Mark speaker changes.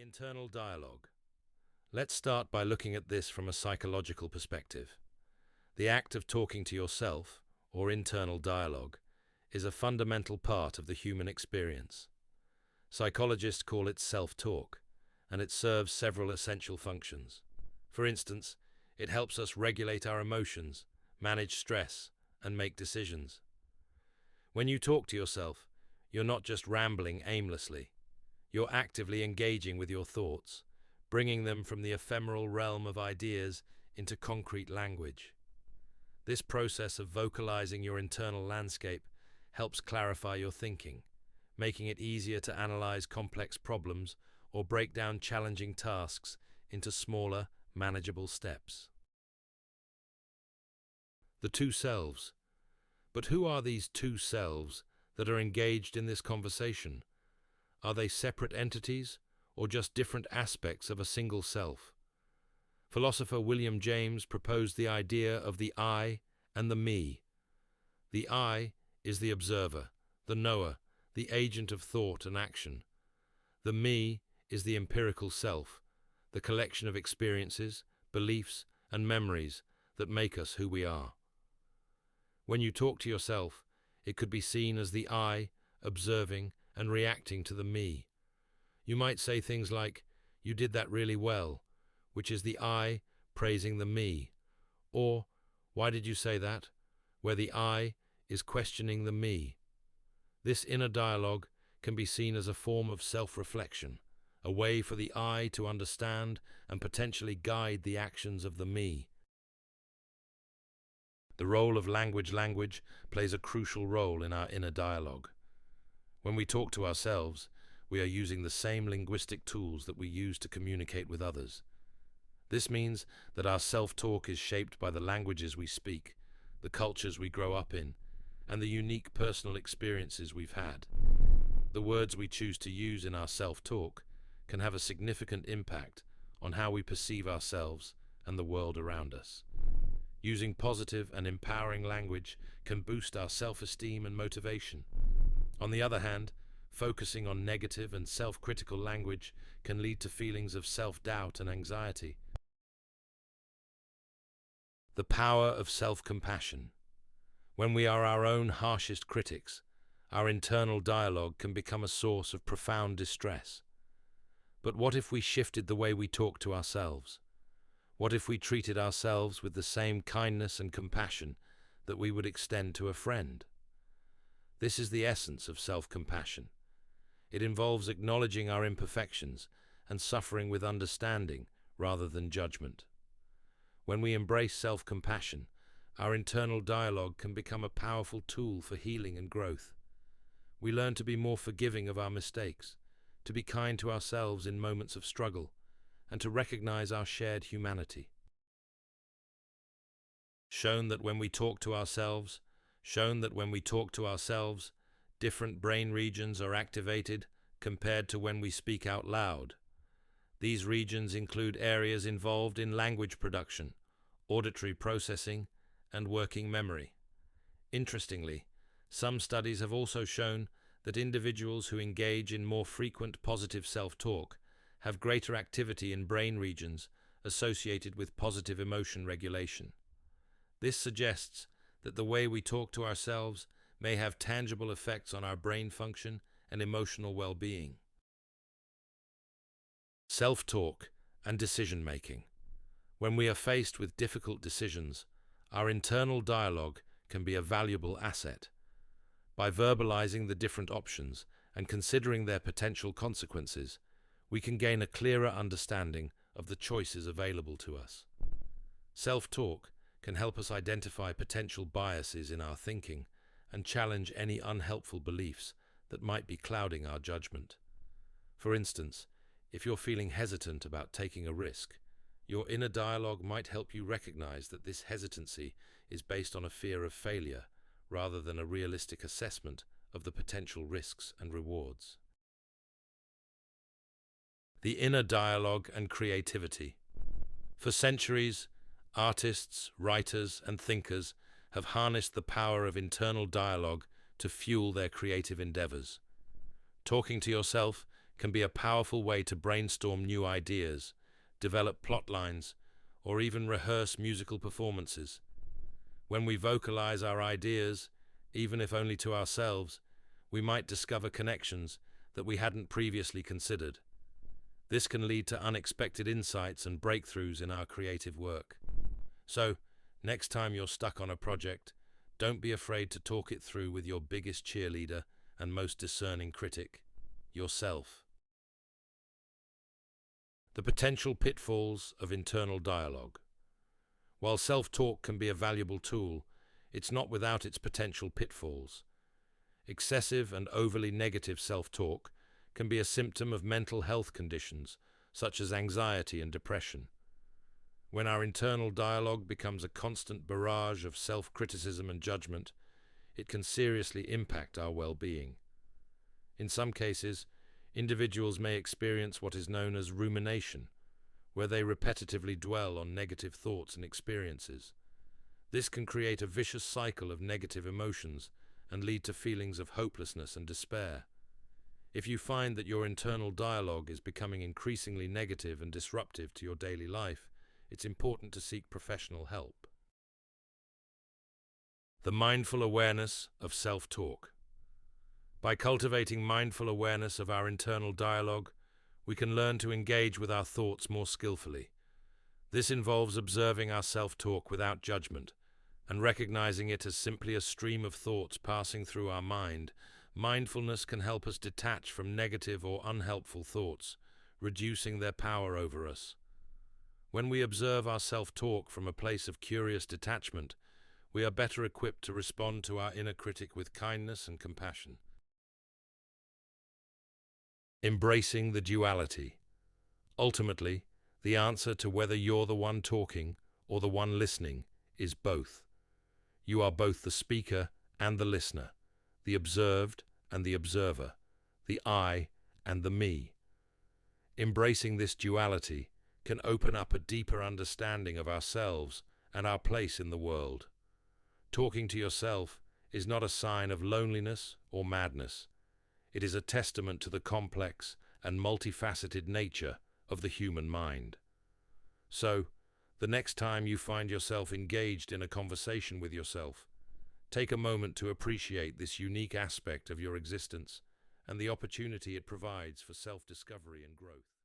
Speaker 1: Internal dialogue. Let's start by looking at this from a psychological perspective. The act of talking to yourself, or internal dialogue, is a fundamental part of the human experience. Psychologists call it self-talk, and it serves several essential functions. For instance, it helps us regulate our emotions, manage stress, and make decisions. When you talk to yourself, you're not just rambling aimlessly. You're actively engaging with your thoughts, bringing them from the ephemeral realm of ideas into concrete language. This process of vocalizing your internal landscape helps clarify your thinking, making it easier to analyze complex problems or break down challenging tasks into smaller, manageable steps. The two selves. But who are these two selves that are engaged in this conversation? Are they separate entities, or just different aspects of a single self? Philosopher William James proposed the idea of the I and the me. The I is the observer, the knower, the agent of thought and action. The me is the empirical self, the collection of experiences, beliefs, and memories that make us who we are. When you talk to yourself, it could be seen as the I observing and reacting to the me. You might say things like, "You did that really well," which is the I praising the me, or "Why did you say that?" where the I is questioning the me. This inner dialogue can be seen as a form of self-reflection, a way for the I to understand and potentially guide the actions of the me. The role of language plays a crucial role in our inner dialogue. When we talk to ourselves, we are using the same linguistic tools that we use to communicate with others. This means that our self-talk is shaped by the languages we speak, the cultures we grow up in, and the unique personal experiences we've had. The words we choose to use in our self-talk can have a significant impact on how we perceive ourselves and the world around us. Using positive and empowering language can boost our self-esteem and motivation. On the other hand, focusing on negative and self-critical language can lead to feelings of self-doubt and anxiety. The power of self-compassion. When we are our own harshest critics, our internal dialogue can become a source of profound distress. But what if we shifted the way we talk to ourselves? What if we treated ourselves with the same kindness and compassion that we would extend to a friend? This is the essence of self-compassion. It involves acknowledging our imperfections and suffering with understanding rather than judgment. When we embrace self-compassion, our internal dialogue can become a powerful tool for healing and growth. We learn to be more forgiving of our mistakes, to be kind to ourselves in moments of struggle, and to recognize our shared humanity. Shown that when we talk to ourselves, different brain regions are activated compared to when we speak out loud. These regions include areas involved in language production, auditory processing, and working memory. Interestingly, some studies have also shown that individuals who engage in more frequent positive self-talk have greater activity in brain regions associated with positive emotion regulation. This suggests that the way we talk to ourselves may have tangible effects on our brain function and emotional well-being. Self-talk and decision-making. When we are faced with difficult decisions, our internal dialogue can be a valuable asset. By verbalizing the different options and considering their potential consequences, we can gain a clearer understanding of the choices available to us. Self-talk can help us identify potential biases in our thinking and challenge any unhelpful beliefs that might be clouding our judgment. For instance, if you're feeling hesitant about taking a risk, your inner dialogue might help you recognize that this hesitancy is based on a fear of failure rather than a realistic assessment of the potential risks and rewards. The inner dialogue and creativity. For centuries, artists, writers, and thinkers have harnessed the power of internal dialogue to fuel their creative endeavors. Talking to yourself can be a powerful way to brainstorm new ideas, develop plot lines, or even rehearse musical performances. When we vocalize our ideas, even if only to ourselves, we might discover connections that we hadn't previously considered. This can lead to unexpected insights and breakthroughs in our creative work. So, next time you're stuck on a project, don't be afraid to talk it through with your biggest cheerleader and most discerning critic, yourself. The potential pitfalls of internal dialogue. While self-talk can be a valuable tool, it's not without its potential pitfalls. Excessive and overly negative self-talk can be a symptom of mental health conditions, such as anxiety and depression. When our internal dialogue becomes a constant barrage of self-criticism and judgment, it can seriously impact our well-being. In some cases, individuals may experience what is known as rumination, where they repetitively dwell on negative thoughts and experiences. This can create a vicious cycle of negative emotions and lead to feelings of hopelessness and despair. If you find that your internal dialogue is becoming increasingly negative and disruptive to your daily life, it's important to seek professional help. The mindful awareness of self-talk. By cultivating mindful awareness of our internal dialogue, we can learn to engage with our thoughts more skillfully. This involves observing our self-talk without judgment and recognizing it as simply a stream of thoughts passing through our mind. Mindfulness can help us detach from negative or unhelpful thoughts, reducing their power over us. When we observe our self-talk from a place of curious detachment, we are better equipped to respond to our inner critic with kindness and compassion. Embracing the duality. Ultimately, the answer to whether you're the one talking or the one listening is both. You are both the speaker and the listener, the observed and the observer, the I and the me. Embracing this duality can open up a deeper understanding of ourselves and our place in the world. Talking to yourself is not a sign of loneliness or madness. It is a testament to the complex and multifaceted nature of the human mind. So, the next time you find yourself engaged in a conversation with yourself, take a moment to appreciate this unique aspect of your existence and the opportunity it provides for self-discovery and growth.